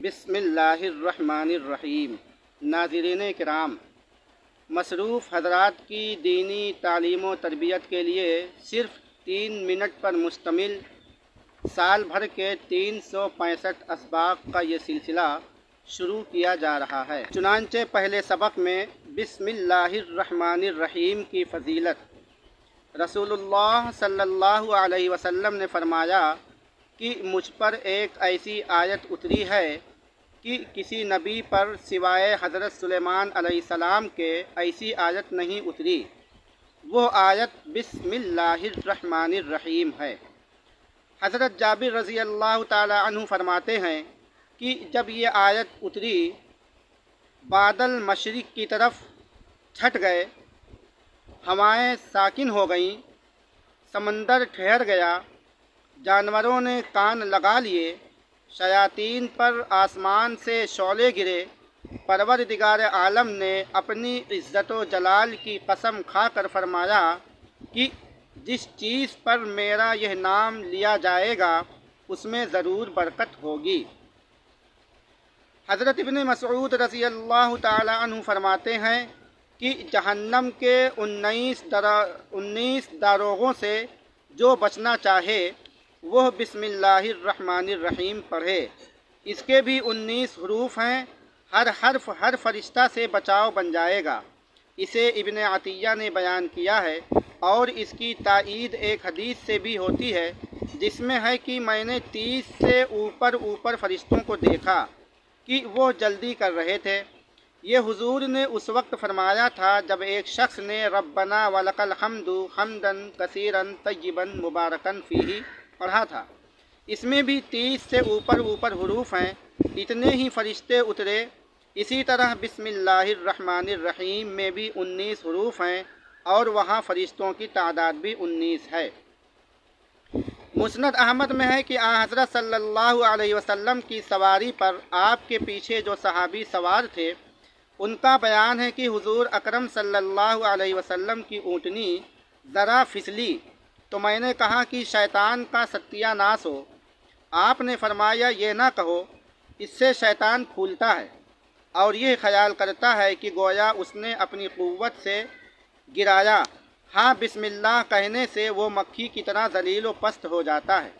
بسم اللہ الرحمن الرحیم۔ ناظرین کرام، مصروف حضرات کی دینی تعلیم و تربیت کے لیے صرف 3 منٹ پر مشتمل سال بھر کے 365 اسباق کا یہ سلسلہ شروع کیا جا رہا ہے۔ چنانچہ پہلے سبق میں بسم اللہ الرحمن الرحیم کی فضیلت رسول اللہ صلی اللہ علیہ وسلم نے فرمایا کہ مجھ پر ایک ایسی آیت اتری ہے کہ کسی نبی پر سوائے حضرت سلیمان علیہ السلام کے ایسی آیت نہیں اتری۔ وہ آیت بسم اللہ الرحمن الرحیم ہے۔ حضرت جابر رضی اللہ تعالی عنہ فرماتے ہیں کہ جب یہ آیت اتری، بادل مشرق کی طرف چھٹ گئے، ہوائیں ساکن ہو گئیں، سمندر ٹھہر گیا، جانوروں نے کان لگا لیے، شیاطین پر آسمان سے شعلے گرے، پروردگار عالم نے اپنی عزت و جلال کی قسم کھا کر فرمایا کہ جس چیز پر میرا یہ نام لیا جائے گا اس میں ضرور برکت ہوگی۔ حضرت ابن مسعود رضی اللہ تعالی عنہ فرماتے ہیں کہ جہنم کے 19 داروغوں سے جو بچنا چاہے وہ بسم اللہ الرحمن الرحیم پڑھے۔ اس کے بھی 19 حروف ہیں، ہر حرف ہر فرشتہ سے بچاؤ بن جائے گا۔ اسے ابن عطیہ نے بیان کیا ہے، اور اس کی تائید ایک حدیث سے بھی ہوتی ہے جس میں ہے کہ میں نے 30 سے اوپر فرشتوں کو دیکھا کہ وہ جلدی کر رہے تھے۔ یہ حضور نے اس وقت فرمایا تھا جب ایک شخص نے ربنا ولک الحمد حمدا کثیرا طیبا مبارکا فیہ پڑھا تھا۔ اس میں بھی 30 سے اوپر حروف ہیں، اتنے ہی فرشتے اترے۔ اسی طرح بسم اللہ الرحمن الرحیم میں بھی 19 حروف ہیں، اور وہاں فرشتوں کی تعداد بھی 19 ہے۔ مسند احمد میں ہے کہ حضرت صلی اللہ علیہ وسلم کی سواری پر آپ کے پیچھے جو صحابی سوار تھے، ان کا بیان ہے کہ حضور اکرم صلی اللہ علیہ وسلم کی اونٹنی ذرا پھسلی تو میں نے کہا کہ شیطان کا ستیہ ناس ہو۔ آپ نے فرمایا یہ نہ کہو، اس سے شیطان پھولتا ہے اور یہ خیال کرتا ہے کہ گویا اس نے اپنی قوت سے گرایا۔ ہاں، بسم اللہ کہنے سے وہ مکھی کی طرح ذلیل و پست ہو جاتا ہے۔